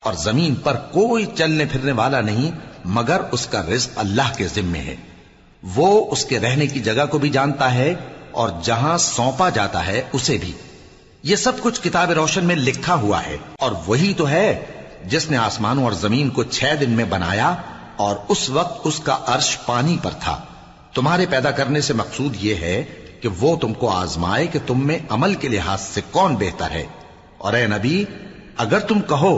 اور زمین پر کوئی چلنے پھرنے والا نہیں مگر اس کا رزق اللہ کے ذمے ہے. وہ اس کے رہنے کی جگہ کو بھی جانتا ہے اور جہاں سونپا جاتا ہے اسے بھی. یہ سب کچھ کتاب روشن میں لکھا ہوا ہے. اور وہی تو ہے جس نے آسمانوں اور زمین کو 6 دن میں بنایا اور اس وقت اس کا عرش پانی پر تھا. تمہارے پیدا کرنے سے مقصود یہ ہے کہ وہ تم کو آزمائے کہ تم میں عمل کے لحاظ سے کون بہتر ہے. اور اے نبی، اگر تم کہو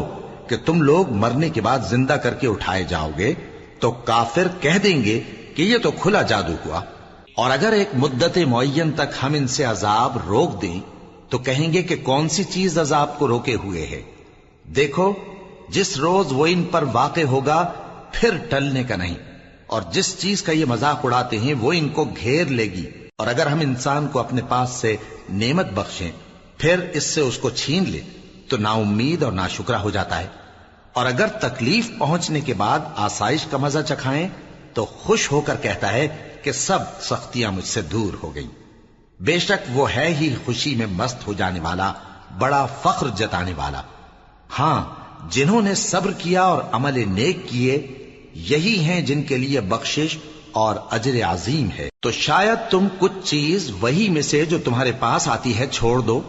کہ تم لوگ مرنے کے بعد زندہ کر کے اٹھائے جاؤ گے تو کافر کہہ دیں گے کہ یہ تو کھلا جادو ہوا. اور اگر ایک مدت معین تک ہم ان سے عذاب روک دیں تو کہیں گے کہ کون سی چیز عذاب کو روکے ہوئے ہے. دیکھو، جس روز وہ ان پر واقع ہوگا پھر ٹلنے کا نہیں. اور جس چیز کا یہ مذاق اڑاتے ہیں وہ ان کو گھیر لے گی. اور اگر ہم انسان کو اپنے پاس سے نعمت بخشیں پھر اس سے اس کو چھین لے تو نا امید اور ناشکرا ہو جاتا ہے. اور اگر تکلیف پہنچنے کے بعد آسائش کا مزہ چکھائیں تو خوش ہو کر کہتا ہے کہ سب سختیاں مجھ سے دور ہو گئیں. بے شک وہ ہے ہی خوشی میں مست ہو جانے والا، بڑا فخر جتانے والا. ہاں، جنہوں نے صبر کیا اور عمل نیک کیے یہی ہیں جن کے لیے بخشش اور اجر عظیم ہے. تو شاید تم کچھ چیز وہی میں سے جو تمہارے پاس آتی ہے چھوڑ دو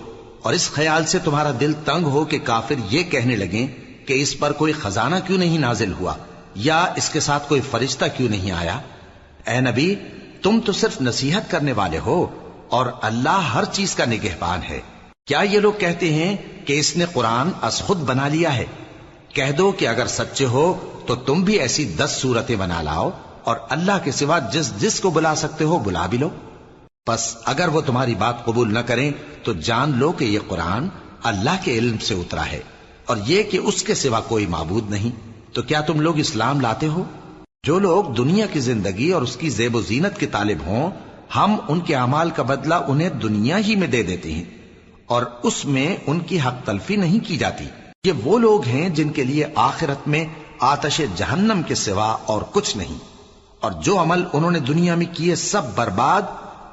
اور اس خیال سے تمہارا دل تنگ ہو کہ کافر یہ کہنے لگیں کہ اس پر کوئی خزانہ کیوں نہیں نازل ہوا یا اس کے ساتھ کوئی فرشتہ کیوں نہیں آیا. اے نبی، تم تو صرف نصیحت کرنے والے ہو اور اللہ ہر چیز کا نگہبان ہے. کیا یہ لوگ کہتے ہیں کہ اس نے قرآن از خود بنا لیا ہے؟ کہہ دو کہ اگر سچے ہو تو تم بھی ایسی 10 صورتیں بنا لاؤ اور اللہ کے سوا جس جس کو بلا سکتے ہو بلا بھی لو. پس اگر وہ تمہاری بات قبول نہ کریں تو جان لو کہ یہ قرآن اللہ کے علم سے اترا ہے اور یہ کہ اس کے سوا کوئی معبود نہیں. تو کیا تم لوگ اسلام لاتے ہو؟ جو لوگ دنیا کی زندگی اور اس کی زیب و زینت کے طالب ہوں ہم ان کے اعمال کا بدلہ انہیں دنیا ہی میں دے دیتے ہیں اور اس میں ان کی حق تلفی نہیں کی جاتی. یہ وہ لوگ ہیں جن کے لیے آخرت میں آتش جہنم کے سوا اور کچھ نہیں. اور جو عمل انہوں نے دنیا میں کیے سب برباد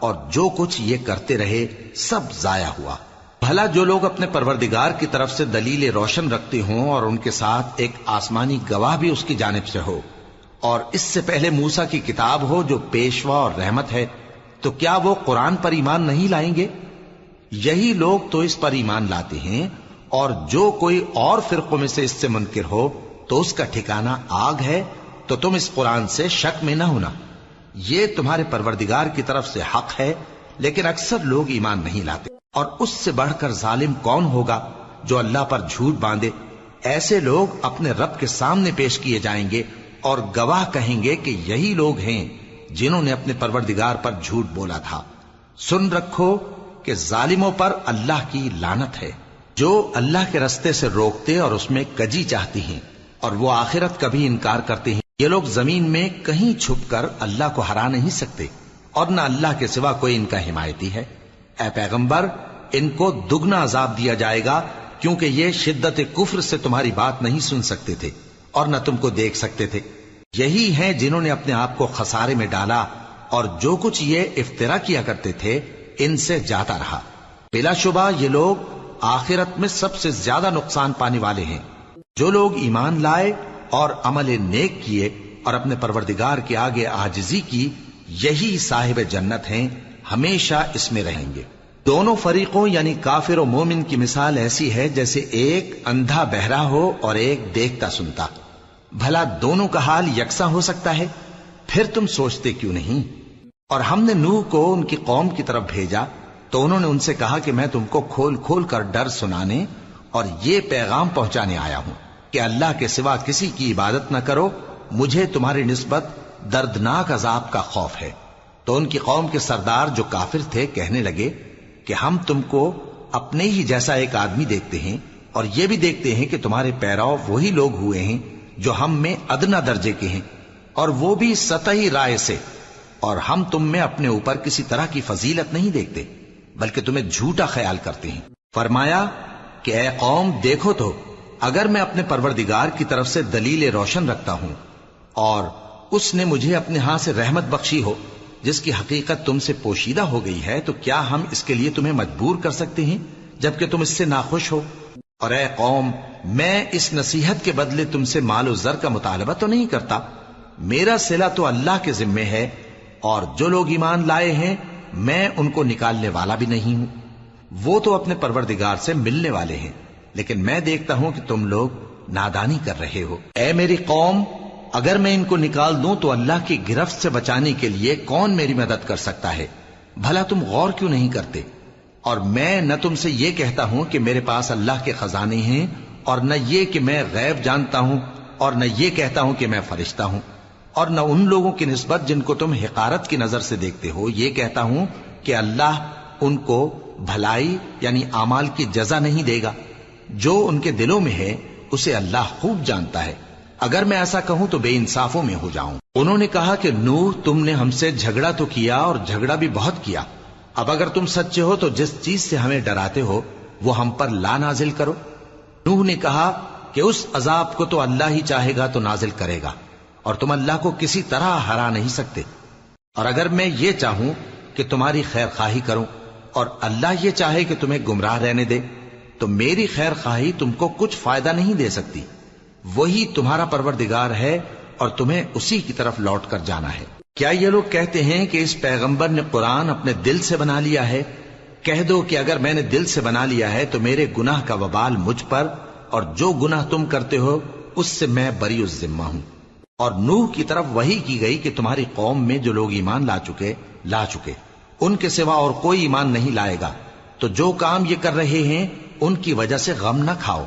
اور جو کچھ یہ کرتے رہے سب ضائع ہوا. بھلا جو لوگ اپنے پروردگار کی طرف سے دلیل روشن رکھتے ہوں اور ان کے ساتھ ایک آسمانی گواہ بھی اس کی جانب سے ہو اور اس سے پہلے موسیٰ کی کتاب ہو جو پیشوا اور رحمت ہے، تو کیا وہ قرآن پر ایمان نہیں لائیں گے؟ یہی لوگ تو اس پر ایمان لاتے ہیں. اور جو کوئی اور فرقوں میں سے اس سے منکر ہو تو اس کا ٹھکانہ آگ ہے. تو تم اس قرآن سے شک میں نہ ہونا، یہ تمہارے پروردگار کی طرف سے حق ہے، لیکن اکثر لوگ ایمان نہیں لاتے. اور اس سے بڑھ کر ظالم کون ہوگا جو اللہ پر جھوٹ باندھے؟ ایسے لوگ اپنے رب کے سامنے پیش کیے جائیں گے اور گواہ کہیں گے کہ یہی لوگ ہیں جنہوں نے اپنے پروردگار پر جھوٹ بولا تھا. سن رکھو کہ ظالموں پر اللہ کی لعنت ہے، جو اللہ کے رستے سے روکتے اور اس میں کجی چاہتی ہیں اور وہ آخرت کا بھی انکار کرتے ہیں. یہ لوگ زمین میں کہیں چھپ کر اللہ کو ہرا نہیں سکتے اور نہ اللہ کے سوا کوئی ان کا حمایتی ہے. اے پیغمبر، ان کو دگنا عذاب دیا جائے گا کیونکہ یہ شدت کفر سے تمہاری بات نہیں سن سکتے تھے اور نہ تم کو دیکھ سکتے تھے. یہی ہیں جنہوں نے اپنے آپ کو خسارے میں ڈالا اور جو کچھ یہ افترا کیا کرتے تھے ان سے جاتا رہا. بلا شبہ یہ لوگ آخرت میں سب سے زیادہ نقصان پانے والے ہیں. جو لوگ ایمان لائے اور عمل نیک کیے اور اپنے پروردگار کے آگے عاجزی کی یہی صاحب جنت ہیں، ہمیشہ اس میں رہیں گے. دونوں فریقوں یعنی کافر و مومن کی مثال ایسی ہے جیسے ایک اندھا بہرا ہو اور ایک دیکھتا سنتا. بھلا دونوں کا حال یکساں ہو سکتا ہے؟ پھر تم سوچتے کیوں نہیں؟ اور ہم نے نوح کو ان کی قوم کی طرف بھیجا تو انہوں نے ان سے کہا کہ میں تم کو کھول کھول کر ڈر سنانے اور یہ پیغام پہنچانے آیا ہوں کہ اللہ کے سوا کسی کی عبادت نہ کرو، مجھے تمہاری نسبت دردناک عذاب کا خوف ہے. تو ان کی قوم کے سردار جو کافر تھے کہنے لگے کہ ہم تم کو اپنے ہی جیسا ایک آدمی دیکھتے ہیں اور یہ بھی دیکھتے ہیں کہ تمہارے پیرو وہی لوگ ہوئے ہیں جو ہم میں ادنا درجے کے ہیں اور وہ بھی سطحی رائے سے، اور ہم تم میں اپنے اوپر کسی طرح کی فضیلت نہیں دیکھتے بلکہ تمہیں جھوٹا خیال کرتے ہیں. فرمایا کہ اے قوم دیکھو تو اگر میں اپنے پروردگار کی طرف سے دلیل روشن رکھتا ہوں اور اس نے مجھے اپنے ہاں سے رحمت بخشی ہو جس کی حقیقت تم سے پوشیدہ ہو گئی ہے، تو کیا ہم اس کے لیے تمہیں مجبور کر سکتے ہیں جبکہ تم اس سے ناخوش ہو؟ اور اے قوم، میں اس نصیحت کے بدلے تم سے مال و زر کا مطالبہ تو نہیں کرتا، میرا صلہ تو اللہ کے ذمے ہے، اور جو لوگ ایمان لائے ہیں میں ان کو نکالنے والا بھی نہیں ہوں، وہ تو اپنے پروردگار سے ملنے والے ہیں، لیکن میں دیکھتا ہوں کہ تم لوگ نادانی کر رہے ہو۔ اے میری قوم، اگر میں ان کو نکال دوں تو اللہ کی گرفت سے بچانے کے لیے کون میری مدد کر سکتا ہے؟ بھلا تم غور کیوں نہیں کرتے؟ اور میں نہ تم سے یہ کہتا ہوں کہ میرے پاس اللہ کے خزانے ہیں، اور نہ یہ کہ میں غیب جانتا ہوں، اور نہ یہ کہتا ہوں کہ میں فرشتہ ہوں، اور نہ ان لوگوں کی نسبت جن کو تم حقارت کی نظر سے دیکھتے ہو یہ کہتا ہوں کہ اللہ ان کو بھلائی یعنی اعمال کی جزا نہیں دے گا۔ جو ان کے دلوں میں ہے اسے اللہ خوب جانتا ہے، اگر میں ایسا کہوں تو بے انصافوں میں ہو جاؤں۔ انہوں نے کہا کہ نوح، تم نے ہم سے جھگڑا تو کیا اور جھگڑا بھی بہت کیا، اب اگر تم سچے ہو تو جس چیز سے ہمیں ڈراتے ہو وہ ہم پر لا نازل کرو۔ نوح نے کہا کہ اس عذاب کو تو اللہ ہی چاہے گا تو نازل کرے گا، اور تم اللہ کو کسی طرح ہرا نہیں سکتے، اور اگر میں یہ چاہوں کہ تمہاری خیر خواہی کروں اور اللہ یہ چاہے کہ تمہیں گمراہ رہنے دے تو میری خیر خواہی تم کو کچھ فائدہ نہیں دے سکتی، وہی تمہارا پروردگار ہے اور تمہیں اسی کی طرف لوٹ کر جانا ہے۔ کیا یہ لوگ کہتے ہیں کہ اس پیغمبر نے قرآن اپنے دل سے بنا لیا ہے؟ کہہ دو کہ اگر میں نے دل سے بنا لیا ہے تو میرے گناہ کا وبال مجھ پر، اور جو گناہ تم کرتے ہو اس سے میں بری الذمہ ہوں۔ اور نوح کی طرف وحی کی گئی کہ تمہاری قوم میں جو لوگ ایمان لا چکے ان کے سوا اور کوئی ایمان نہیں لائے گا، تو جو کام یہ کر رہے ہیں ان کی وجہ سے غم نہ کھاؤ،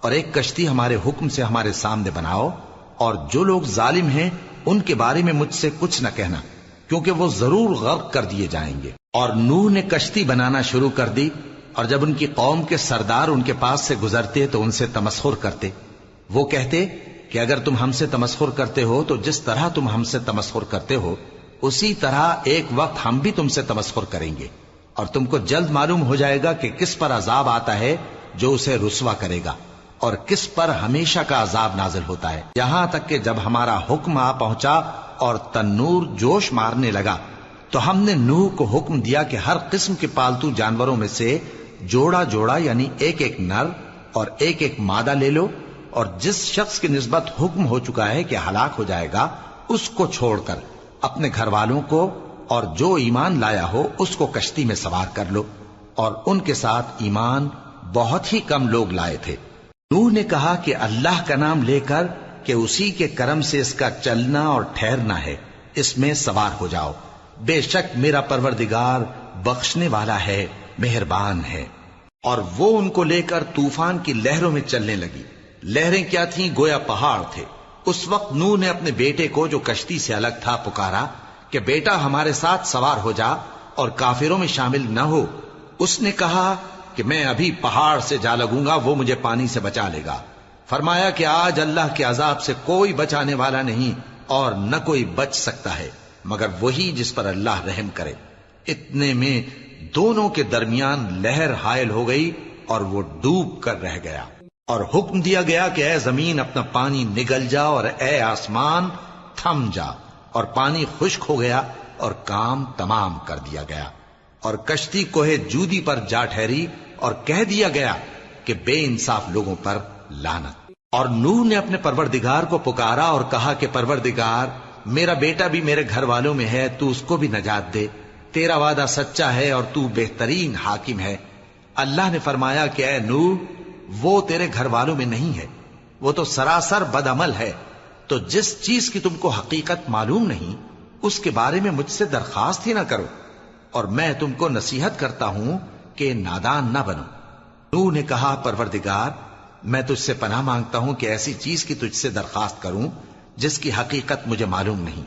اور ایک کشتی ہمارے حکم سے ہمارے سامنے بناؤ، اور جو لوگ ظالم ہیں ان کے بارے میں مجھ سے کچھ نہ کہنا، کیونکہ وہ ضرور غرق کر دیے جائیں گے۔ اور نوح نے کشتی بنانا شروع کر دی، اور جب ان کی قوم کے سردار ان کے پاس سے گزرتے تو ان سے تمسخر کرتے۔ وہ کہتے کہ اگر تم ہم سے تمسخر کرتے ہو تو جس طرح تم ہم سے تمسخر کرتے ہو اسی طرح ایک وقت ہم بھی تم سے تمسخر کریں گے، اور تم کو جلد معلوم ہو جائے گا کہ کس پر عذاب آتا ہے جو اسے رسوا کرے گا، اور کس پر ہمیشہ کا عذاب نازل ہوتا ہے۔ یہاں تک کہ جب ہمارا حکم آ پہنچا اور تنور جوش مارنے لگا تو ہم نے نوح کو حکم دیا کہ ہر قسم کے پالتو جانوروں میں سے جوڑا جوڑا یعنی ایک ایک نر اور ایک ایک مادہ لے لو، اور جس شخص کی نسبت حکم ہو چکا ہے کہ ہلاک ہو جائے گا اس کو چھوڑ کر اپنے گھر والوں کو اور جو ایمان لایا ہو اس کو کشتی میں سوار کر لو، اور ان کے ساتھ ایمان بہت ہی کم لوگ لائے تھے۔ نوح نے کہا کہ اللہ کا نام لے کر کہ اسی کے کرم سے اس کا چلنا اور ٹھہرنا ہے، اس میں سوار ہو جاؤ، بے شک میرا پروردگار بخشنے والا ہے، مہربان ہے۔ اور وہ ان کو لے کر طوفان کی لہروں میں چلنے لگی۔ لہریں کیا تھیں؟ گویا پہاڑ تھے۔ اس وقت نوح نے اپنے بیٹے کو جو کشتی سے الگ تھا پکارا کہ بیٹا ہمارے ساتھ سوار ہو جا اور کافروں میں شامل نہ ہو۔ اس نے کہا کہ میں ابھی پہاڑ سے جا لگوں گا، وہ مجھے پانی سے بچا لے گا۔ فرمایا کہ آج اللہ کے عذاب سے کوئی بچانے والا نہیں اور نہ کوئی بچ سکتا ہے مگر وہی جس پر اللہ رحم کرے۔ اتنے میں دونوں کے درمیان لہر حائل ہو گئی اور وہ ڈوب کر رہ گیا، اور حکم دیا گیا کہ اے زمین اپنا پانی نگل جا اور اے آسمان تھم جا، اور پانی خشک ہو گیا اور کام تمام کر دیا گیا، اور کشتی کوہ جودی پر جا ٹھہری، اور کہہ دیا گیا کہ بے انصاف لوگوں پر لعنت۔ اور نوح نے اپنے پروردگار کو پکارا اور کہا کہ پروردگار، میرا بیٹا بھی میرے گھر والوں میں ہے، تو اس کو بھی نجات دے، تیرا وعدہ سچا ہے اور تو بہترین حاکم ہے۔ اللہ نے فرمایا کہ اے نوح، وہ تیرے گھر والوں میں نہیں ہے، وہ تو سراسر بد عمل ہے، تو جس چیز کی تم کو حقیقت معلوم نہیں اس کے بارے میں مجھ سے درخواست ہی نہ کرو، اور میں تم کو نصیحت کرتا ہوں کہ نادان نہ بنو۔ نوح نے کہا پروردگار، میں تجھ سے پناہ مانگتا ہوں کہ ایسی چیز کی تجھ سے درخواست کروں جس کی حقیقت مجھے معلوم نہیں،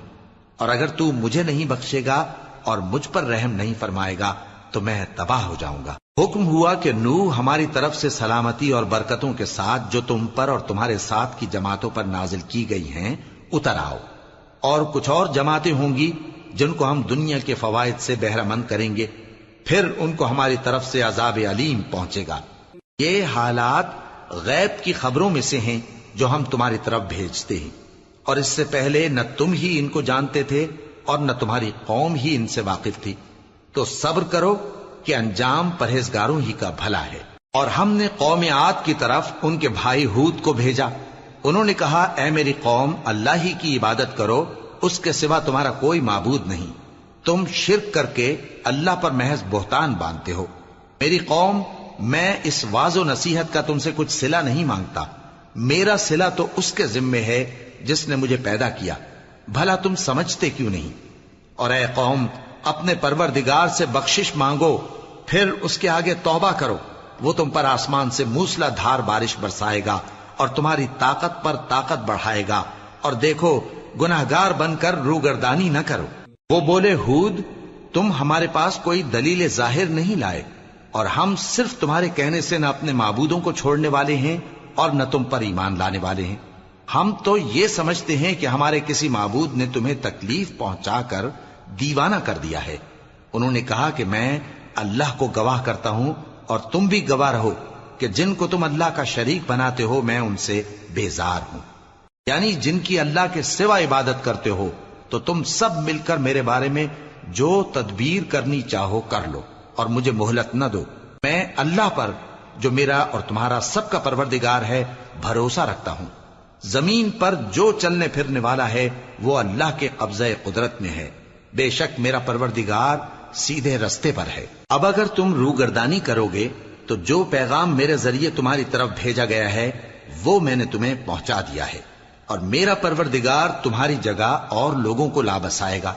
اور اگر تو مجھے نہیں بخشے گا اور مجھ پر رحم نہیں فرمائے گا تو میں تباہ ہو جاؤں گا۔ حکم ہوا کہ نوح ہماری طرف سے سلامتی اور برکتوں کے ساتھ جو تم پر اور تمہارے ساتھ کی جماعتوں پر نازل کی گئی ہیں اتر آؤ، اور کچھ اور جماعتیں ہوں گی جن کو ہم دنیا کے فوائد سے بہرہ مند کریں گے، پھر ان کو ہماری طرف سے عذاب علیم پہنچے گا۔ یہ حالات غیب کی خبروں میں سے ہیں جو ہم تمہاری طرف بھیجتے ہیں، اور اس سے پہلے نہ تم ہی ان کو جانتے تھے اور نہ تمہاری قوم ہی ان سے واقف تھی، تو صبر کرو کہ انجام پرہیزگاروں ہی کا بھلا ہے۔ اور ہم نے قوم عاد کی طرف ان کے بھائی ہود کو بھیجا. انہوں نے کہا اے میری قوم اللہ ہی کی عبادت کرو، اس کے سوا تمہارا کوئی معبود نہیں. تم شرک کر کے اللہ پر محض بہتان باندھتے ہو. میری قوم میں اس واض و نصیحت کا تم سے کچھ صلہ نہیں مانگتا. میرا صلہ تو اس کے ذمے ہے جس نے مجھے پیدا کیا. بھلا تم سمجھتے کیوں نہیں؟ اور اے قوم اپنے پروردگار سے بخشش مانگو، پھر اس کے آگے توبہ کرو. وہ تم پر آسمان سے موسلا دھار بارش برسائے گا اور تمہاری طاقت پر طاقت بڑھائے گا. اور دیکھو گناہگار بن کر روگردانی نہ کرو. وہ بولے ہود تم ہمارے پاس کوئی دلیل ظاہر نہیں لائے، اور ہم صرف تمہارے کہنے سے نہ اپنے معبودوں کو چھوڑنے والے ہیں اور نہ تم پر ایمان لانے والے ہیں. ہم تو یہ سمجھتے ہیں کہ ہمارے کسی معبود نے تمہیں تکلیف پہنچا کر دیوانہ کر دیا ہے. انہوں نے کہا کہ میں اللہ کو گواہ کرتا ہوں اور تم بھی گواہ رہو کہ جن کو تم اللہ کا شریک بناتے ہو میں ان سے بیزار ہوں. یعنی جن کی اللہ کے سوا عبادت کرتے ہو، تو تم سب مل کر میرے بارے میں جو تدبیر کرنی چاہو کر لو اور مجھے مہلت نہ دو. میں اللہ پر جو میرا اور تمہارا سب کا پروردگار ہے بھروسہ رکھتا ہوں. زمین پر جو چلنے پھرنے والا ہے وہ اللہ کے قبضہ قدرت میں ہے. بے شک میرا پروردگار سیدھے رستے پر ہے. اب اگر تم روگردانی کرو گے تو جو پیغام میرے ذریعے تمہاری طرف بھیجا گیا ہے وہ میں نے تمہیں پہنچا دیا ہے، اور میرا پروردگار تمہاری جگہ اور لوگوں کو لا بسائے گا،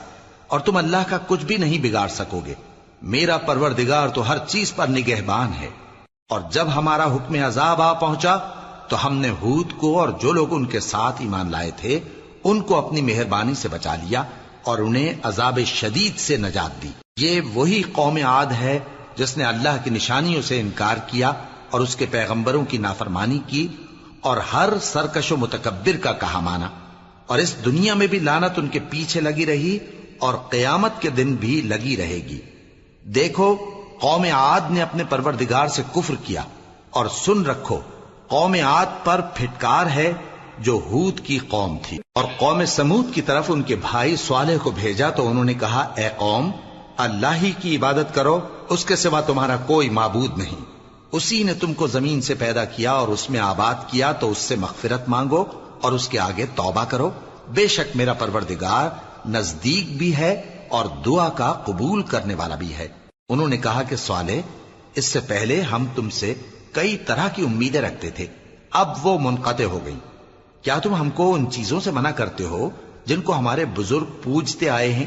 اور تم اللہ کا کچھ بھی نہیں بگاڑ سکو گے. میرا پروردگار تو ہر چیز پر نگہبان ہے. اور جب ہمارا حکم عذاب آ پہنچا تو ہم نے ہود کو اور جو لوگ ان کے ساتھ ایمان لائے تھے ان کو اپنی مہربانی سے بچا لیا اور انہیں عذاب شدید سے نجات دی. یہ وہی قوم عاد ہے جس نے اللہ کی نشانیوں سے انکار کیا اور اس کے پیغمبروں کی نافرمانی کی اور ہر سرکش و متکبر کا کہا مانا. اور اس دنیا میں بھی لعنت ان کے پیچھے لگی رہی اور قیامت کے دن بھی لگی رہے گی. دیکھو قوم عاد نے اپنے پروردگار سے کفر کیا، اور سن رکھو قوم عاد پر پھٹکار ہے جو ہود کی قوم تھی. اور قوم سمود کی طرف ان کے بھائی صالح کو بھیجا تو انہوں نے کہا اے قوم اللہ ہی کی عبادت کرو، اس کے سوا تمہارا کوئی معبود نہیں. اسی نے تم کو زمین سے پیدا کیا اور اس میں آباد کیا، تو اس سے مغفرت مانگو اور اس کے آگے توبہ کرو. بے شک میرا پروردگار نزدیک بھی ہے اور دعا کا قبول کرنے والا بھی ہے. انہوں نے کہا کہ صالح اس سے پہلے ہم تم سے کئی طرح کی امیدیں رکھتے تھے، اب وہ منقطع ہو گئی. کیا تم ہم کو ان چیزوں سے منع کرتے ہو جن کو ہمارے بزرگ پوجتے آئے ہیں؟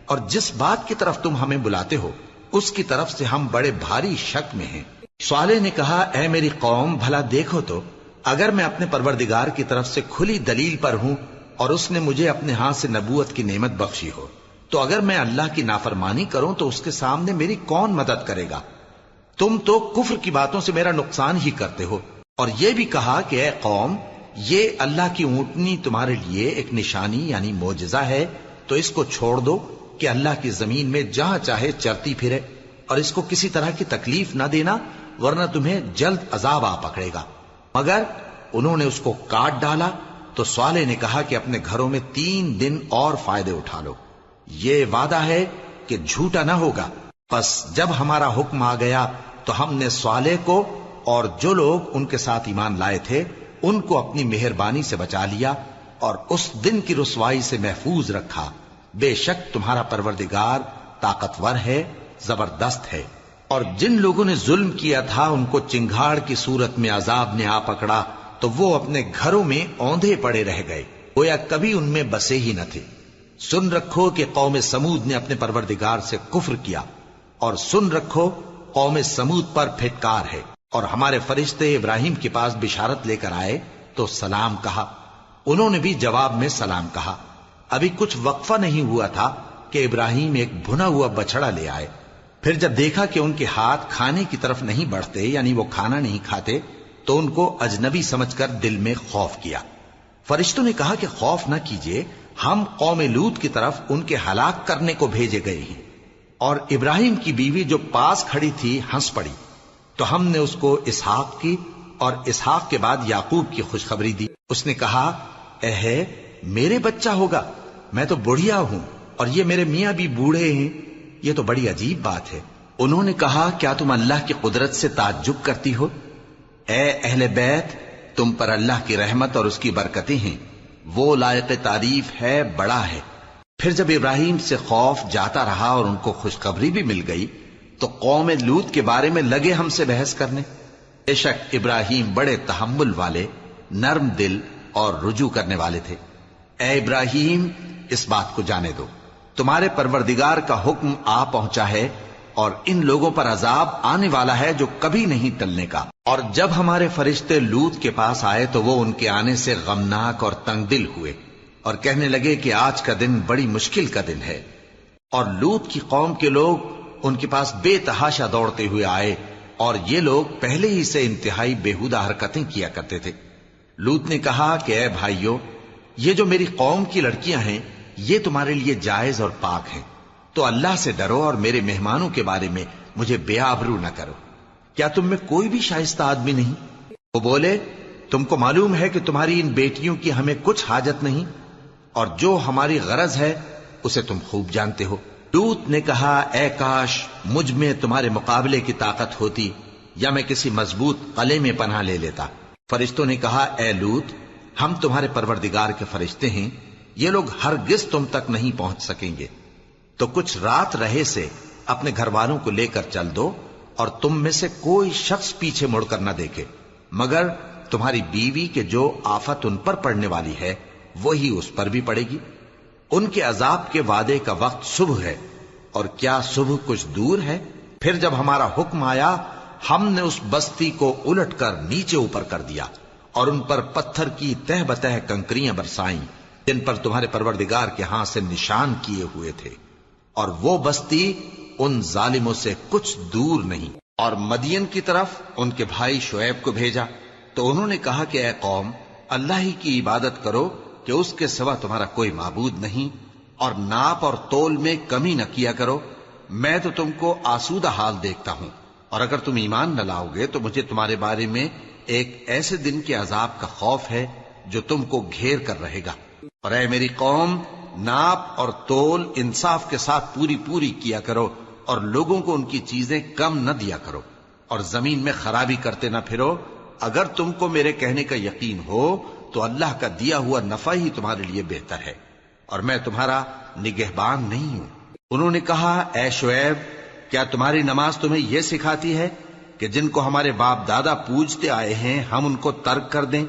اور جس بات کی طرف تم ہمیں بلاتے ہو اس کی طرف سے ہم بڑے بھاری شک میں ہیں. صالح نے کہا اے میری قوم بھلا دیکھو تو اگر میں اپنے پروردگار کی طرف سے کھلی دلیل پر ہوں اور اس نے مجھے اپنے ہاتھ سے نبوت کی نعمت بخشی ہو، تو اگر میں اللہ کی نافرمانی کروں تو اس کے سامنے میری کون مدد کرے گا؟ تم تو کفر کی باتوں سے میرا نقصان ہی کرتے ہو. اور یہ بھی کہا کہ اے قوم یہ اللہ کی اونٹنی تمہارے لیے ایک نشانی یعنی معجزہ ہے، تو اس کو چھوڑ دو کہ اللہ کی زمین میں جہاں چاہے چرتی پھرے، اور اس کو کسی طرح کی تکلیف نہ دینا ورنہ تمہیں جلد عذاب آ پکڑے گا. مگر انہوں نے اس کو کاٹ ڈالا. تو صالح نے کہا کہ اپنے گھروں میں 3 دن اور فائدے اٹھا لو، یہ وعدہ ہے کہ جھوٹا نہ ہوگا. پس جب ہمارا حکم آ گیا تو ہم نے صالح کو اور جو لوگ ان کے ساتھ ایمان لائے تھے ان کو اپنی مہربانی سے بچا لیا اور اس دن کی رسوائی سے محفوظ رکھا. بے شک تمہارا پروردگار طاقتور ہے، زبردست ہے. اور جن لوگوں نے ظلم کیا تھا ان کو چنگھاڑ کی صورت میں عذاب نے آ پکڑا تو وہ اپنے گھروں میں اوندھے پڑے رہ گئے، گویا کبھی ان میں بسے ہی نہ تھے. سن رکھو کہ قوم سمود نے اپنے پروردگار سے کفر کیا، اور سن رکھو قوم سمود پر پھٹکار ہے. اور ہمارے فرشتے ابراہیم کے پاس بشارت لے کر آئے تو سلام کہا، انہوں نے بھی جواب میں سلام کہا. ابھی کچھ وقفہ نہیں ہوا تھا کہ ابراہیم ایک بھنا ہوا بچڑا لے آئے. پھر جب دیکھا کہ ان کے ہاتھ کھانے کی طرف نہیں بڑھتے یعنی وہ کھانا نہیں کھاتے تو ان کو اجنبی سمجھ کر دل میں خوف کیا. فرشتوں نے کہا کہ خوف نہ کیجیے، ہم قوم لوط کی طرف ان کے ہلاک کرنے کو بھیجے گئے ہیں. اور ابراہیم کی بیوی جو پاس کھڑی تھی ہنس پڑی تو ہم نے اس کو اسحاق کی اور اسحاق کے بعد یعقوب کی خوشخبری دی. اس نے کہا اے میرے بچہ ہوگا، میں تو بڑھیا ہوں اور یہ میرے میاں بھی بوڑھے ہیں، یہ تو بڑی عجیب بات ہے. انہوں نے کہا کیا تم اللہ کی قدرت سے تعجب کرتی ہو؟ اے اہل بیت، تم پر اللہ کی رحمت اور اس کی برکتیں ہیں، وہ لائق تعریف ہے، بڑا ہے۔ پھر جب ابراہیم سے خوف جاتا رہا اور ان کو خوشخبری بھی مل گئی تو قوم لوط کے بارے میں لگے ہم سے بحث کرنے۔ بے شک ابراہیم بڑے تحمل والے، نرم دل اور رجوع کرنے والے تھے۔ اے ابراہیم، اس بات کو جانے دو، تمہارے پروردگار کا حکم آ پہنچا ہے اور ان لوگوں پر عذاب آنے والا ہے جو کبھی نہیں ٹلنے کا۔ اور جب ہمارے فرشتے لوط کے پاس آئے تو وہ ان کے آنے سے غمناک اور تنگ دل ہوئے اور کہنے لگے کہ آج کا دن بڑی مشکل کا دن ہے۔ اور لوط کی قوم کے لوگ ان کے پاس بے تحاشا دوڑتے ہوئے آئے اور یہ لوگ پہلے ہی سے انتہائی بےہودہ حرکتیں کیا کرتے تھے۔ لوط نے کہا کہ اے بھائیو، یہ جو میری قوم کی لڑکیاں ہیں یہ تمہارے لیے جائز اور پاک ہیں، تو اللہ سے ڈرو اور میرے مہمانوں کے بارے میں مجھے بے آبرو نہ کرو۔ کیا تم میں کوئی بھی شائستہ آدمی نہیں؟ وہ بولے تم کو معلوم ہے کہ تمہاری ان بیٹیوں کی ہمیں کچھ حاجت نہیں، اور جو ہماری غرض ہے اسے تم خوب جانتے ہو۔ لوط نے کہا اے کاش مجھ میں تمہارے مقابلے کی طاقت ہوتی یا میں کسی مضبوط قلعے میں پناہ لے لیتا۔ فرشتوں نے کہا اے لوط، ہم تمہارے پروردگار کے فرشتے ہیں، یہ لوگ ہرگز تم تک نہیں پہنچ سکیں گے، تو کچھ رات رہے سے اپنے گھر والوں کو لے کر چل دو اور تم میں سے کوئی شخص پیچھے مڑ کر نہ دیکھے مگر تمہاری بیوی کے جو آفت ان پر پڑنے والی ہے وہی اس پر بھی پڑے گی۔ ان کے عذاب کے وعدے کا وقت صبح ہے، اور کیا صبح کچھ دور ہے؟ پھر جب ہمارا حکم آیا ہم نے اس بستی کو الٹ کر نیچے اوپر کر دیا اور ان پر پتھر کی تہ بتہ کنکریاں برسائیں جن پر تمہارے پروردگار کے ہاں سے نشان کیے ہوئے تھے، اور وہ بستی ان ظالموں سے کچھ دور نہیں۔ اور مدین کی طرف ان کے بھائی شعیب کو بھیجا تو انہوں نے کہا کہ اے قوم، اللہ ہی کی عبادت کرو کہ اس کے سوا تمہارا کوئی معبود نہیں، اور ناپ اور تول میں کمی نہ کیا کرو، میں تو تم کو آسودہ حال دیکھتا ہوں، اور اگر تم ایمان نہ لاؤ گے تو مجھے تمہارے بارے میں ایک ایسے دن کے عذاب کا خوف ہے جو تم کو گھیر کر رہے گا۔ اور اے میری قوم، ناپ اور تول انصاف کے ساتھ پوری پوری کیا کرو، اور لوگوں کو ان کی چیزیں کم نہ دیا کرو، اور زمین میں خرابی کرتے نہ پھرو۔ اگر تم کو میرے کہنے کا یقین ہو تو اللہ کا دیا ہوا نفع ہی تمہارے لیے بہتر ہے، اور میں تمہارا نگہبان نہیں ہوں۔ انہوں نے کہا اے شعیب، کیا تمہاری نماز تمہیں یہ سکھاتی ہے کہ جن کو ہمارے باپ دادا پوجتے آئے ہیں ہم ان کو ترک کر دیں،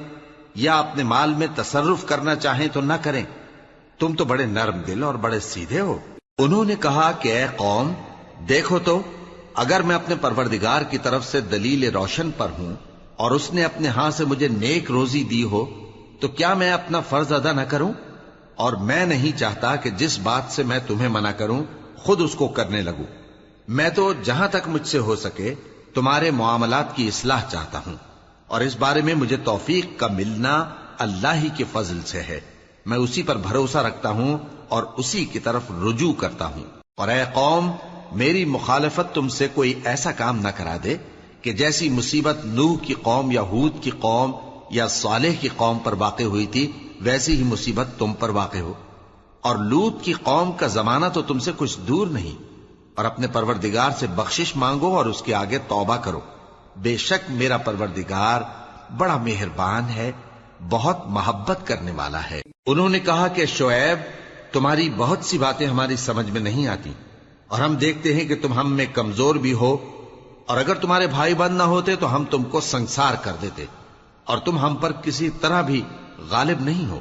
یا اپنے مال میں تصرف کرنا چاہیں تو نہ کریں؟ تم تو بڑے نرم دل اور بڑے سیدھے ہو۔ انہوں نے کہا کہ اے قوم، دیکھو تو اگر میں اپنے پروردگار کی طرف سے دلیل روشن پر ہوں اور اس نے اپنے ہاں سے مجھے نیک روزی دی ہو تو کیا میں اپنا فرض ادا نہ کروں؟ اور میں نہیں چاہتا کہ جس بات سے میں تمہیں منع کروں خود اس کو کرنے لگوں۔ میں تو جہاں تک مجھ سے ہو سکے تمہارے معاملات کی اصلاح چاہتا ہوں، اور اس بارے میں مجھے توفیق کا ملنا اللہ ہی کے فضل سے ہے۔ میں اسی پر بھروسہ رکھتا ہوں اور اسی کی طرف رجوع کرتا ہوں۔ اور اے قوم، میری مخالفت تم سے کوئی ایسا کام نہ کرا دے کہ جیسی مصیبت نوح کی قوم یا ہود کی قوم یا صالح کی قوم پر واقع ہوئی تھی ویسی ہی مصیبت تم پر واقع ہو۔ اور لوط کی قوم کا زمانہ تو تم سے کچھ دور نہیں، اور اپنے پروردگار سے بخشش مانگو اور اس کے آگے توبہ کرو، بے شک میرا پروردگار بڑا مہربان ہے، بہت محبت کرنے والا ہے۔ انہوں نے کہا کہ شعیب، تمہاری بہت سی باتیں ہماری سمجھ میں نہیں آتی، اور ہم دیکھتے ہیں کہ تم ہم میں کمزور بھی ہو، اور اگر تمہارے بھائی بند نہ ہوتے تو ہم تم کو سنسار کر دیتے، اور تم ہم پر کسی طرح بھی غالب نہیں ہو۔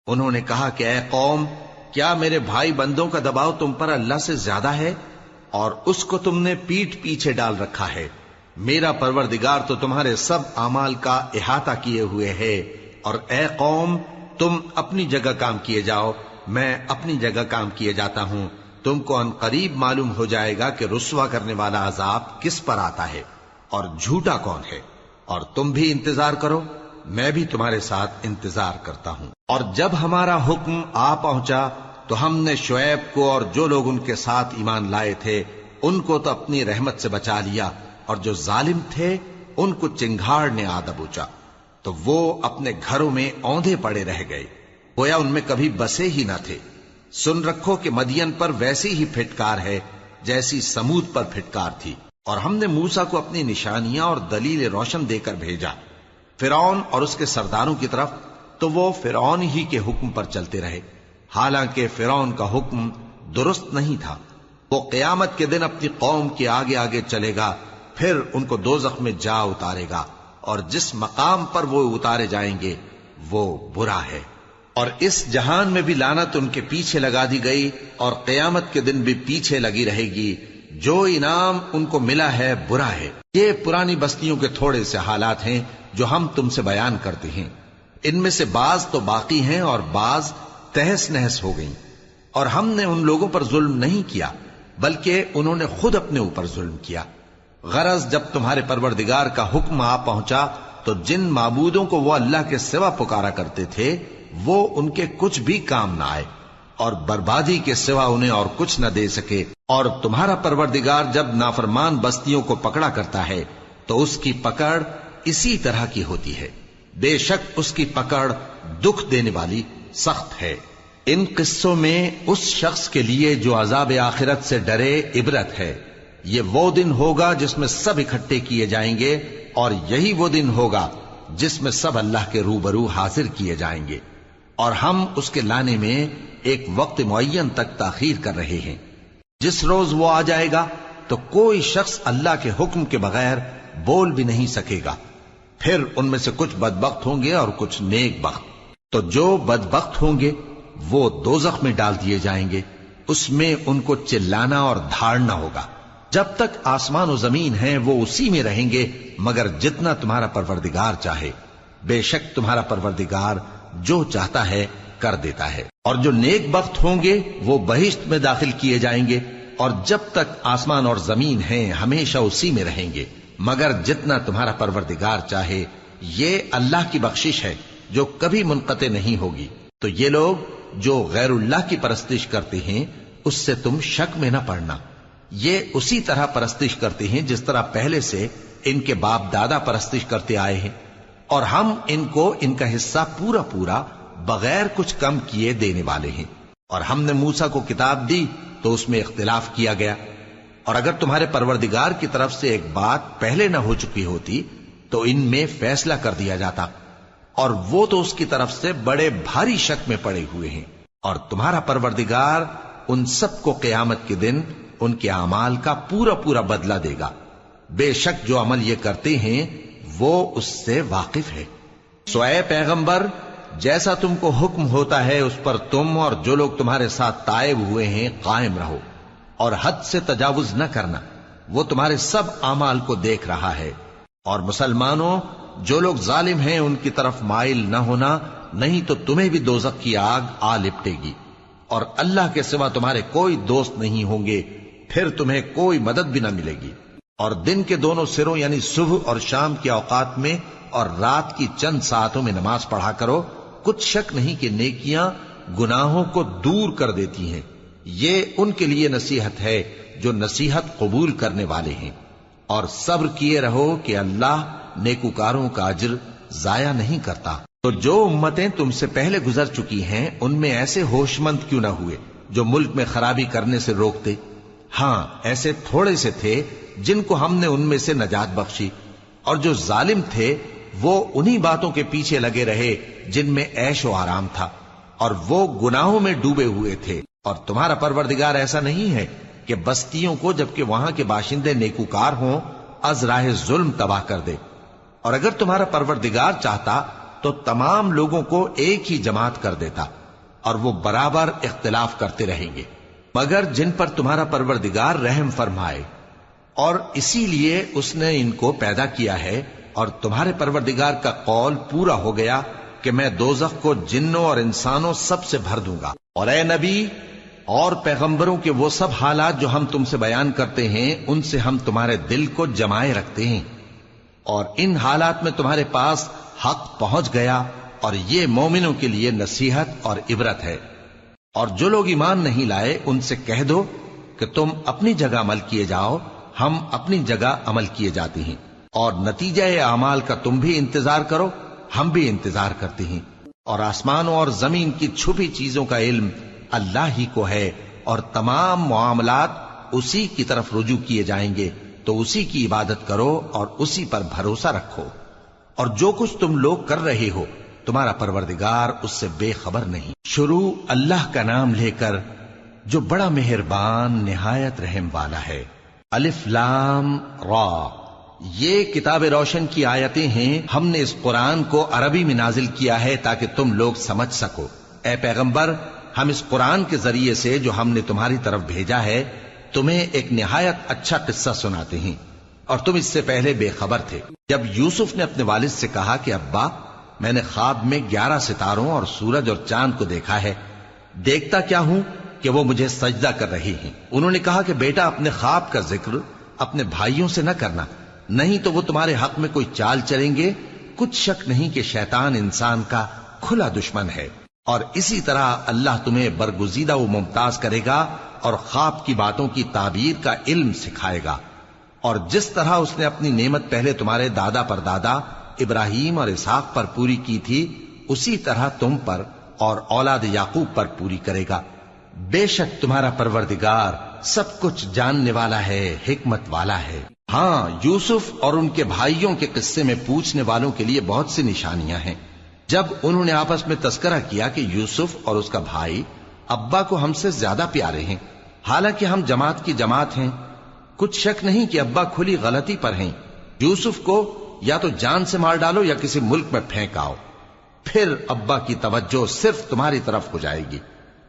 انہوں نے کہا کہ اے قوم، کیا میرے بھائی بندوں کا دباؤ تم پر اللہ سے زیادہ ہے، اور اس کو تم نے پیٹھ پیچھے ڈال رکھا ہے؟ میرا پروردگار تو تمہارے سب اعمال کا احاطہ کیے ہوئے ہے۔ اور اے قوم، تم اپنی جگہ کام کیے جاؤ، میں اپنی جگہ کام کیے جاتا ہوں۔ تم کو ان قریب معلوم ہو جائے گا کہ رسوا کرنے والا عذاب کس پر آتا ہے اور جھوٹا کون ہے، اور تم بھی انتظار کرو، میں بھی تمہارے ساتھ انتظار کرتا ہوں۔ اور جب ہمارا حکم آ پہنچا تو ہم نے شعیب کو اور جو لوگ ان کے ساتھ ایمان لائے تھے ان کو تو اپنی رحمت سے بچا لیا، اور جو ظالم تھے ان کو چنگھاڑ نے آ دبوچا، تو وہ اپنے گھروں میں اوندھے پڑے رہ گئے، گویا ان میں کبھی بسے ہی نہ تھے۔ سن رکھو کہ مدین پر ویسی ہی پھٹکار ہے جیسی سمود پر پھٹکار تھی۔ اور ہم نے موسیٰ کو اپنی نشانیاں اور دلیل روشن دے کر بھیجا فرعون اور اس کے سرداروں کی طرف، تو وہ فرعون ہی کے حکم پر چلتے رہے، حالانکہ فرعون کا حکم درست نہیں تھا۔ وہ قیامت کے دن اپنی قوم کے آگے آگے چلے گا، پھر ان کو دوزخ میں جا اتارے گا، اور جس مقام پر وہ اتارے جائیں گے وہ برا ہے۔ اور اس جہان میں بھی لعنت ان کے پیچھے لگا دی گئی، اور قیامت کے دن بھی پیچھے لگی رہے گی۔ جو انعام ان کو ملا ہے برا ہے۔ یہ پرانی بستیوں کے تھوڑے سے حالات ہیں جو ہم تم سے بیان کرتے ہیں، ان میں سے بعض تو باقی ہیں اور بعض تہس نہس ہو گئیں۔ اور ہم نے ان لوگوں پر ظلم نہیں کیا بلکہ انہوں نے خود اپنے اوپر ظلم کیا۔ غرض جب تمہارے پروردگار کا حکم آ پہنچا تو جن معبودوں کو وہ اللہ کے سوا پکارا کرتے تھے وہ ان کے کچھ بھی کام نہ آئے، اور بربادی کے سوا انہیں اور کچھ نہ دے سکے۔ اور تمہارا پروردگار جب نافرمان بستیوں کو پکڑا کرتا ہے تو اس کی پکڑ اسی طرح کی ہوتی ہے، بے شک اس کی پکڑ دکھ دینے والی سخت ہے۔ ان قصوں میں اس شخص کے لیے جو عذاب آخرت سے ڈرے عبرت ہے۔ یہ وہ دن ہوگا جس میں سب اکٹھے کیے جائیں گے، اور یہی وہ دن ہوگا جس میں سب اللہ کے روبرو حاضر کیے جائیں گے، اور ہم اس کے لانے میں ایک وقت معین تک تاخیر کر رہے ہیں۔ جس روز وہ آ جائے گا تو کوئی شخص اللہ کے حکم کے بغیر بول بھی نہیں سکے گا۔ پھر ان میں سے کچھ بدبخت ہوں گے اور کچھ نیک بخت۔ تو جو بدبخت ہوں گے وہ دوزخ میں ڈال دیے جائیں گے، اس میں ان کو چلانا اور دھاڑنا ہوگا۔ جب تک آسمان و زمین ہیں وہ اسی میں رہیں گے مگر جتنا تمہارا پروردگار چاہے، بے شک تمہارا پروردگار جو چاہتا ہے کر دیتا ہے۔ اور جو نیک بخت ہوں گے وہ بہشت میں داخل کیے جائیں گے، اور جب تک آسمان اور زمین ہیں ہمیشہ اسی میں رہیں گے مگر جتنا تمہارا پروردگار چاہے۔ یہ اللہ کی بخشش ہے جو کبھی منقطع نہیں ہوگی۔ تو یہ لوگ جو غیر اللہ کی پرستش کرتے ہیں اس سے تم شک میں نہ پڑنا، یہ اسی طرح پرستش کرتے ہیں جس طرح پہلے سے ان کے باپ دادا پرستش کرتے آئے ہیں، اور ہم ان کو ان کا حصہ پورا پورا بغیر کچھ کم کیے دینے والے ہیں۔ اور ہم نے موسیٰ کو کتاب دی تو اس میں اختلاف کیا گیا، اور اگر تمہارے پروردگار کی طرف سے ایک بات پہلے نہ ہو چکی ہوتی تو ان میں فیصلہ کر دیا جاتا، اور وہ تو اس کی طرف سے بڑے بھاری شک میں پڑے ہوئے ہیں۔ اور تمہارا پروردگار ان سب کو قیامت کے دن ان کے اعمال کا پورا پورا بدلہ دے گا، بے شک جو عمل یہ کرتے ہیں وہ اس سے واقف ہے۔ سو اے پیغمبر، جیسا تم کو حکم ہوتا ہے اس پر تم اور جو لوگ تمہارے ساتھ تائب ہوئے ہیں قائم رہو، اور حد سے تجاوز نہ کرنا، وہ تمہارے سب اعمال کو دیکھ رہا ہے۔ اور مسلمانوں، جو لوگ ظالم ہیں ان کی طرف مائل نہ ہونا، نہیں تو تمہیں بھی دوزخ کی آگ آ لپٹے گی، اور اللہ کے سوا تمہارے کوئی دوست نہیں ہوں گے، پھر تمہیں کوئی مدد بھی نہ ملے گی۔ اور دن کے دونوں سروں یعنی صبح اور شام کے اوقات میں اور رات کی چند ساعتوں میں نماز پڑھا کرو، کچھ شک نہیں کہ نیکیاں گناہوں کو دور کر دیتی ہیں۔ یہ ان کے لیے نصیحت ہے جو نصیحت قبول کرنے والے ہیں۔ اور صبر کیے رہو کہ اللہ نیکوکاروں کا اجر ضائع نہیں کرتا۔ تو جو امتیں تم سے پہلے گزر چکی ہیں ان میں ایسے ہوش مند کیوں نہ ہوئے جو ملک میں خرابی کرنے سے روکتے؟ ہاں، ایسے تھوڑے سے تھے جن کو ہم نے ان میں سے نجات بخشی، اور جو ظالم تھے وہ انہی باتوں کے پیچھے لگے رہے جن میں عیش و آرام تھا، اور وہ گناہوں میں ڈوبے ہوئے تھے۔ اور تمہارا پروردگار ایسا نہیں ہے کہ بستیوں کو جبکہ وہاں کے باشندے نیکوکار ہوں از راہ ظلم تباہ کر دے۔ اور اگر تمہارا پروردگار چاہتا تو تمام لوگوں کو ایک ہی جماعت کر دیتا، اور وہ برابر اختلاف کرتے رہیں گے، مگر جن پر تمہارا پروردگار رحم فرمائے، اور اسی لیے اس نے ان کو پیدا کیا ہے۔ اور تمہارے پروردگار کا قول پورا ہو گیا کہ میں دوزخ کو جنوں اور انسانوں سب سے بھر دوں گا۔ اور اے نبی اور پیغمبروں کے وہ سب حالات جو ہم تم سے بیان کرتے ہیں ان سے ہم تمہارے دل کو جمائے رکھتے ہیں، اور ان حالات میں تمہارے پاس حق پہنچ گیا، اور یہ مومنوں کے لیے نصیحت اور عبرت ہے۔ اور جو لوگ ایمان نہیں لائے ان سے کہہ دو کہ تم اپنی جگہ عمل کیے جاؤ، ہم اپنی جگہ عمل کیے جاتے ہیں، اور نتیجہ اعمال کا تم بھی انتظار کرو، ہم بھی انتظار کرتے ہیں۔ اور آسمانوں اور زمین کی چھپی چیزوں کا علم اللہ ہی کو ہے، اور تمام معاملات اسی کی طرف رجوع کیے جائیں گے۔ تو اسی کی عبادت کرو اور اسی پر بھروسہ رکھو، اور جو کچھ تم لوگ کر رہے ہو تمہارا پروردگار اس سے بے خبر نہیں۔ شروع اللہ کا نام لے کر جو بڑا مہربان نہایت رحم والا ہے۔ الف لام را، یہ کتاب روشن کی آیتیں ہیں۔ ہم نے اس قرآن کو عربی میں نازل کیا ہے تاکہ تم لوگ سمجھ سکو۔ اے پیغمبر، ہم اس قرآن کے ذریعے سے جو ہم نے تمہاری طرف بھیجا ہے تمہیں ایک نہایت اچھا قصہ سناتے ہیں، اور تم اس سے پہلے بے خبر تھے۔ جب یوسف نے اپنے والد سے کہا کہ ابا، میں نے خواب میں 11 ستاروں اور سورج اور چاند کو دیکھا ہے، دیکھتا کیا ہوں کہ وہ مجھے سجدہ کر رہی ہیں۔ انہوں نے کہا کہ بیٹا، اپنے خواب کا ذکر اپنے بھائیوں سے نہ کرنا، نہیں تو وہ تمہارے حق میں کوئی چال چلیں گے۔ کچھ شک نہیں کہ شیطان انسان کا کھلا دشمن ہے، اور اسی طرح اللہ تمہیں برگزیدہ و ممتاز کرے گا اور خواب کی باتوں کی تعبیر کا علم سکھائے گا، اور جس طرح اس نے اپنی نعمت پہلے تمہارے دادا پر دادا ابراہیم اور اسحاق پر پوری کی تھی، اسی طرح تم پر اور اولاد یعقوب پر پوری کرے گا۔ بے شک تمہارا پروردگار سب کچھ جاننے والا ہے، حکمت والا ہے۔ ہاں، یوسف اور ان کے بھائیوں کے قصے میں پوچھنے والوں کے لیے بہت سی نشانیاں ہیں۔ جب انہوں نے آپس میں تذکرہ کیا کہ یوسف اور اس کا بھائی ابا کو ہم سے زیادہ پیارے ہیں، حالانکہ ہم جماعت کی جماعت ہیں، کچھ شک نہیں کہ ابا کھلی غلطی پر ہیں۔ یوسف کو یا تو جان سے مار ڈالو یا کسی ملک میں پھینک آؤ، پھر ابا کی توجہ صرف تمہاری طرف ہو جائے گی،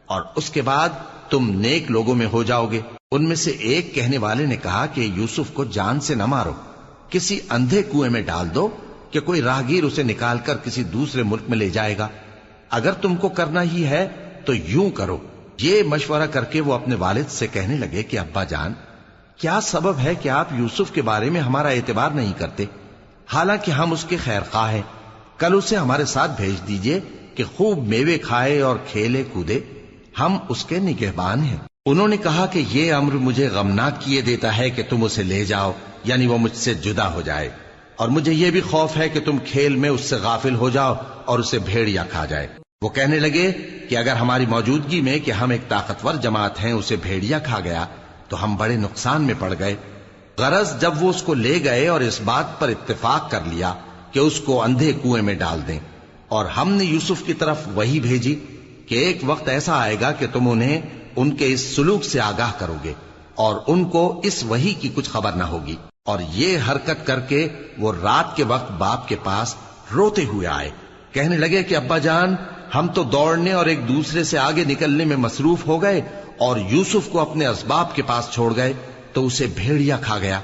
اور اس کے بعد تم نیک لوگوں میں ہو جاؤ گے۔ ان میں سے ایک کہنے والے نے کہا کہ یوسف کو جان سے نہ مارو، کسی اندھے کنویں میں ڈال دو کہ کوئی راہگیر اسے نکال کر کسی دوسرے ملک میں لے جائے گا۔ اگر تم کو کرنا ہی ہے تو یوں کرو۔ یہ مشورہ کر کے وہ اپنے والد سے کہنے لگے کہ ابا جان، کیا سبب ہے کہ آپ یوسف کے بارے میں ہمارا اعتبار نہیں کرتے، حالانکہ ہم اس کے خیر خواہ ہیں؟ کل اسے ہمارے ساتھ بھیج دیجئے کہ خوب میوے کھائے اور کھیلے کودے، ہم اس کے نگہبان ہیں۔ انہوں نے کہا کہ یہ امر مجھے غمناک کیے دیتا ہے کہ تم اسے لے جاؤ، یعنی وہ مجھ سے جدا ہو جائے، اور مجھے یہ بھی خوف ہے کہ تم کھیل میں اس سے غافل ہو جاؤ اور اسے بھیڑیا کھا جائے۔ وہ کہنے لگے کہ اگر ہماری موجودگی میں کہ ہم ایک طاقتور جماعت ہیں اسے بھیڑیا کھا گیا تو ہم بڑے نقصان میں پڑ گئے۔ غرض جب وہ اس کو لے گئے اور اس بات پر اتفاق کر لیا کہ اس کو اندھے کنویں میں ڈال دیں، اور ہم نے یوسف کی طرف وحی بھیجی کہ ایک وقت ایسا آئے گا کہ تم انہیں ان کے اس سلوک سے آگاہ کرو گے، اور ان کو اس وحی کی کچھ خبر نہ ہوگی۔ اور یہ حرکت کر کے وہ رات کے وقت باپ کے پاس روتے ہوئے آئے، کہنے لگے کہ ابا جان، ہم تو دوڑنے اور ایک دوسرے سے آگے نکلنے میں مصروف ہو گئے اور یوسف کو اپنے اسباب کے پاس چھوڑ گئے تو اسے بھیڑیا کھا گیا،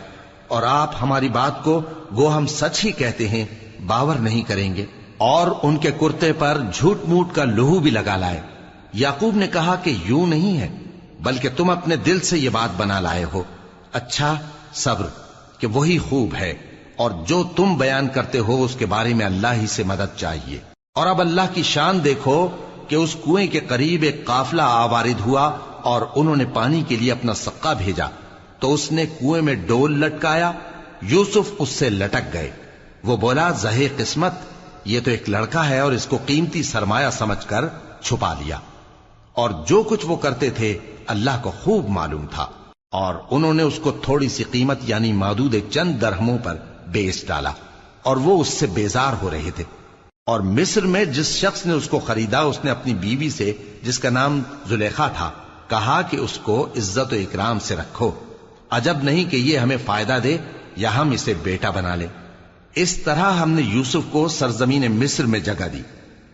اور آپ ہماری بات کو گو ہم سچ ہی کہتے ہیں باور نہیں کریں گے، اور ان کے کرتے پر جھوٹ موٹ کا لہو بھی لگا لائے۔ یعقوب نے کہا کہ یوں نہیں ہے، بلکہ تم اپنے دل سے یہ بات بنا لائے ہو۔ اچھا، صبر کہ وہی خوب ہے، اور جو تم بیان کرتے ہو اس کے بارے میں اللہ ہی سے مدد چاہیے۔ اور اب اللہ کی شان دیکھو کہ اس کنویں کے قریب ایک قافلہ آوارد ہوا اور انہوں نے پانی کے لیے اپنا سقا بھیجا، تو اس نے کنویں میں ڈول لٹکایا، یوسف اس سے لٹک گئے۔ وہ بولا، زہے قسمت، یہ تو ایک لڑکا ہے، اور اس کو قیمتی سرمایہ سمجھ کر چھپا لیا۔ اور جو کچھ وہ کرتے تھے اللہ کو خوب معلوم تھا، اور انہوں نے اس کو تھوڑی سی قیمت یعنی مادود چند درہموں پر بیچ ڈالا، اور وہ اس سے بیزار ہو رہے تھے۔ اور مصر میں جس شخص نے اس کو خریدا، اس نے اپنی بیوی سے جس کا نام زلیخا تھا کہا کہ اس کو عزت و اکرام سے رکھو، عجب نہیں کہ یہ ہمیں فائدہ دے یا ہم اسے بیٹا بنا لیں۔ اس طرح ہم نے یوسف کو سرزمین مصر میں جگہ دی،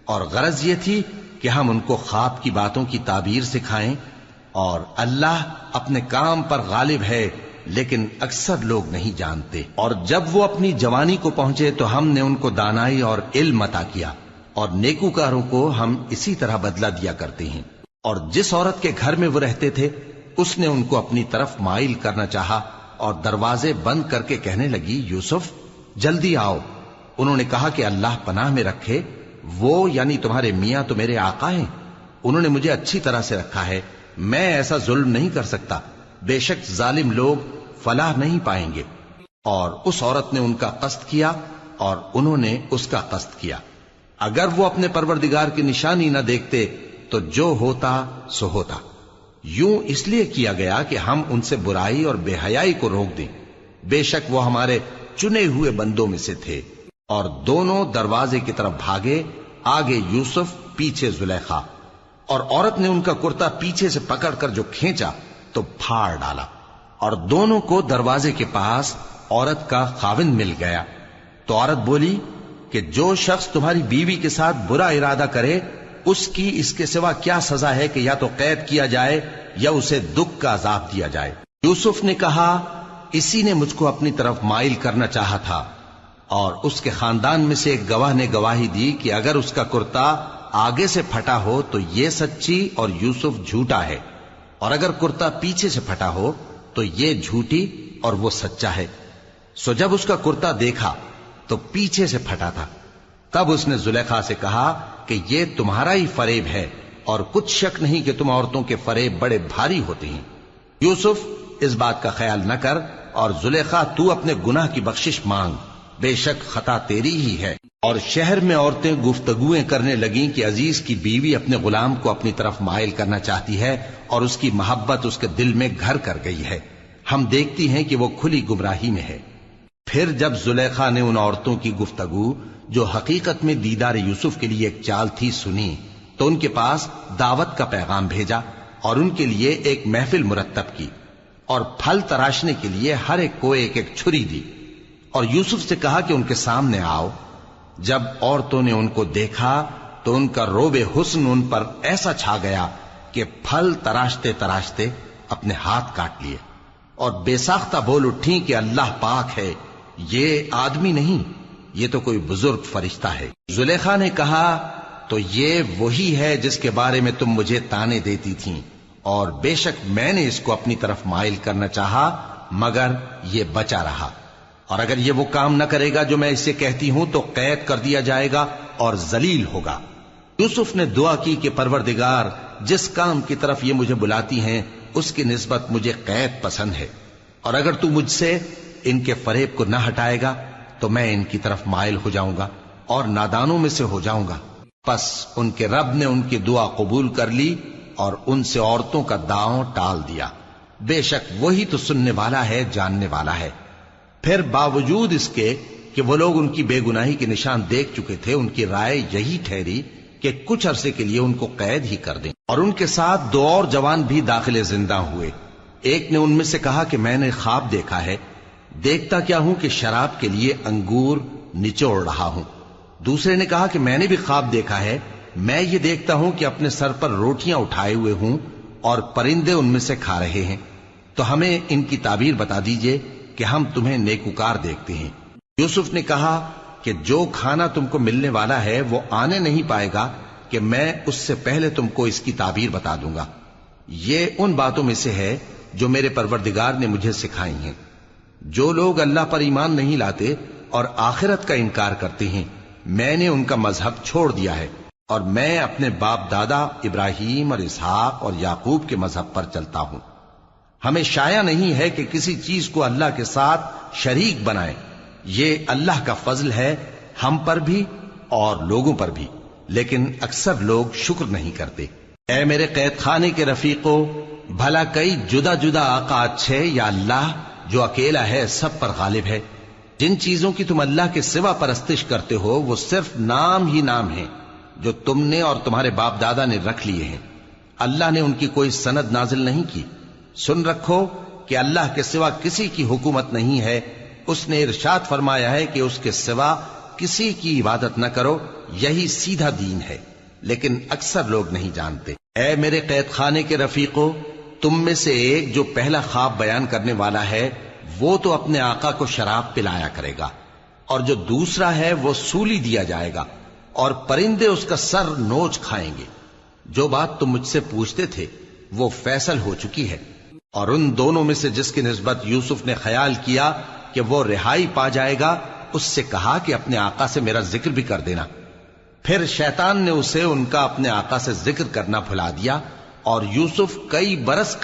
اور غرض یہ تھی کہ ہم ان کو خواب کی باتوں کی تعبیر سکھائیں، اور اللہ اپنے کام پر غالب ہے لیکن اکثر لوگ نہیں جانتے۔ اور جب وہ اپنی جوانی کو پہنچے تو ہم نے ان کو دانائی اور علم عطا کیا، اور نیکوکاروں کو ہم اسی طرح بدلہ دیا کرتے ہیں۔ اور جس عورت کے گھر میں وہ رہتے تھے اس نے ان کو اپنی طرف مائل کرنا چاہا، اور دروازے بند کر کے کہنے لگی، یوسف جلدی آؤ۔ انہوں نے کہا کہ اللہ پناہ میں رکھے، وہ یعنی تمہارے میاں تو میرے آقا ہیں، انہوں نے مجھے اچھی طرح سے رکھا ہے، میں ایسا ظلم نہیں کر سکتا، بے شک ظالم لوگ فلاح نہیں پائیں گے۔ اور اس عورت نے ان کا قصد کیا اور انہوں نے اس کا قصد کیا۔ اگر وہ اپنے پروردگار کی نشانی نہ دیکھتے تو جو ہوتا سو ہوتا۔ یوں اس لیے کیا گیا کہ ہم ان سے برائی اور بے حیائی کو روک دیں، بے شک وہ ہمارے چنے ہوئے بندوں میں سے تھے۔ اور دونوں دروازے کی طرف بھاگے، آگے یوسف پیچھے زلیخا، اور عورت نے ان کا کرتا پیچھے سے پکڑ کر جو کھینچا تو پھاڑ ڈالا، اور دونوں کو دروازے کے پاس عورت کا خاوند مل گیا۔ تو عورت بولی کہ جو شخص تمہاری بیوی کے ساتھ برا ارادہ کرے اس کی اس کے سوا کیا سزا ہے کہ یا تو قید کیا جائے یا اسے دکھ کا عذاب دیا جائے۔ یوسف نے کہا اسی نے مجھ کو اپنی طرف مائل کرنا چاہا تھا، اور اس کے خاندان میں سے ایک گواہ نے گواہی دی کہ اگر اس کا کرتا آگے سے پھٹا ہو تو یہ سچی اور یوسف جھوٹا ہے، اور اگر کرتا پیچھے سے پھٹا ہو تو یہ جھوٹی اور وہ سچا ہے۔ سو جب اس کا کرتا دیکھا تو پیچھے سے پھٹا تھا، تب اس نے زلیخا سے کہا کہ یہ تمہارا ہی فریب ہے، اور کچھ شک نہیں کہ تم عورتوں کے فریب بڑے بھاری ہوتے ہیں۔ یوسف اس بات کا خیال نہ کر، اور زلیخا تو اپنے گناہ کی بخشش مانگ، بے شک خطا تیری ہی ہے۔ اور شہر میں عورتیں گفتگویں کرنے لگیں کہ عزیز کی بیوی اپنے غلام کو اپنی طرف مائل کرنا چاہتی ہے، اور اس کی محبت اس کے دل میں گھر کر گئی ہے، ہم دیکھتی ہیں کہ وہ کھلی گمراہی میں ہے۔ پھر جب زلیخا نے ان عورتوں کی گفتگو جو حقیقت میں دیدار یوسف کے لیے ایک چال تھی سنی، تو ان کے پاس دعوت کا پیغام بھیجا، اور ان کے لیے ایک محفل مرتب کی، اور پھل تراشنے کے لیے ہر ایک کو ایک ایک چھری دی، اور یوسف سے کہا کہ ان کے سامنے آؤ۔ جب عورتوں نے ان کو دیکھا تو ان کا روب حسن ان پر ایسا چھا گیا کہ پھل تراشتے تراشتے اپنے ہاتھ کاٹ لیے، اور بے ساختہ بول اٹھیں کہ اللہ پاک ہے، یہ آدمی نہیں، یہ تو کوئی بزرگ فرشتہ ہے۔ زلیخا نے کہا تو یہ وہی ہے جس کے بارے میں تم مجھے تانے دیتی تھیں، اور بے شک میں نے اس کو اپنی طرف مائل کرنا چاہا مگر یہ بچا رہا، اور اگر یہ وہ کام نہ کرے گا جو میں اسے کہتی ہوں تو قید کر دیا جائے گا اور ذلیل ہوگا۔ یوسف نے دعا کی کہ پروردگار جس کام کی طرف یہ مجھے بلاتی ہیں اس کی نسبت مجھے قید پسند ہے، اور اگر تو مجھ سے ان کے فریب کو نہ ہٹائے گا تو میں ان کی طرف مائل ہو جاؤں گا اور نادانوں میں سے ہو جاؤں گا۔ پس ان کے رب نے ان کی دعا قبول کر لی اور ان سے عورتوں کا داؤں ٹال دیا، بے شک وہی تو سننے والا ہے، جاننے والا ہے۔ پھر باوجود اس کے کہ وہ لوگ ان کی بے گناہی کے نشان دیکھ چکے تھے، ان کی رائے یہی ٹھہری کہ کچھ عرصے کے لیے ان کو قید ہی کر دیں، اور ان کے ساتھ دو اور جوان بھی داخل زندہ ہوئے۔ ایک نے ان میں سے کہا کہ میں نے خواب دیکھا ہے، دیکھتا کیا ہوں کہ شراب کے لیے انگور نچوڑ رہا ہوں۔ دوسرے نے کہا کہ میں نے بھی خواب دیکھا ہے، میں یہ دیکھتا ہوں کہ اپنے سر پر روٹیاں اٹھائے ہوئے ہوں اور پرندے ان میں سے کھا رہے ہیں، تو ہمیں ان کی تعبیر بتا دیجئے کہ ہم تمہیں نیکوکار دیکھتے ہیں۔ یوسف نے کہا کہ جو کھانا تم کو ملنے والا ہے وہ آنے نہیں پائے گا کہ میں اس سے پہلے تم کو اس کی تعبیر بتا دوں گا۔ یہ ان باتوں میں سے ہے جو میرے پروردگار نے مجھے سکھائی ہیں۔ جو لوگ اللہ پر ایمان نہیں لاتے اور آخرت کا انکار کرتے ہیں، میں نے ان کا مذہب چھوڑ دیا ہے، اور میں اپنے باپ دادا ابراہیم اور اسحاق اور یعقوب کے مذہب پر چلتا ہوں۔ ہمیں شایع نہیں ہے کہ کسی چیز کو اللہ کے ساتھ شریک بنائیں، یہ اللہ کا فضل ہے ہم پر بھی اور لوگوں پر بھی، لیکن اکثر لوگ شکر نہیں کرتے۔ اے میرے قید خانے کے رفیقو، بھلا کئی جدا جدا آقا اچھے یا اللہ جو اکیلا ہے سب پر غالب ہے؟ جن چیزوں کی تم اللہ کے سوا پرستش کرتے ہو وہ صرف نام ہی نام ہیں جو تم نے اور تمہارے باپ دادا نے رکھ لیے ہیں، اللہ نے ان کی کوئی سند نازل نہیں کی۔ سن رکھو کہ اللہ کے سوا کسی کی حکومت نہیں ہے، اس نے ارشاد فرمایا ہے کہ اس کے سوا کسی کی عبادت نہ کرو، یہی سیدھا دین ہے، لیکن اکثر لوگ نہیں جانتے۔ اے میرے قید خانے کے رفیقو، تم میں سے ایک جو پہلا خواب بیان کرنے والا ہے وہ تو اپنے آقا کو شراب پلایا کرے گا، اور جو دوسرا ہے وہ سولی دیا جائے گا، اور پرندے اس کا سر نوچ کھائیں گے۔ جو بات تم مجھ سے پوچھتے تھے وہ فیصل ہو چکی ہے، اور ان دونوں میں سے جس کی نسبت یوسف نے خیال کیا کہ وہ رہائی پا جائے گا، اس سے کہا کہ اپنے آقا سے میرا ذکر بھی کر دینا۔ پھر شیطان نے اسے ان کا اپنے آقا سے ذکر کرنا بھلا دیا، اور یوسف کئی برس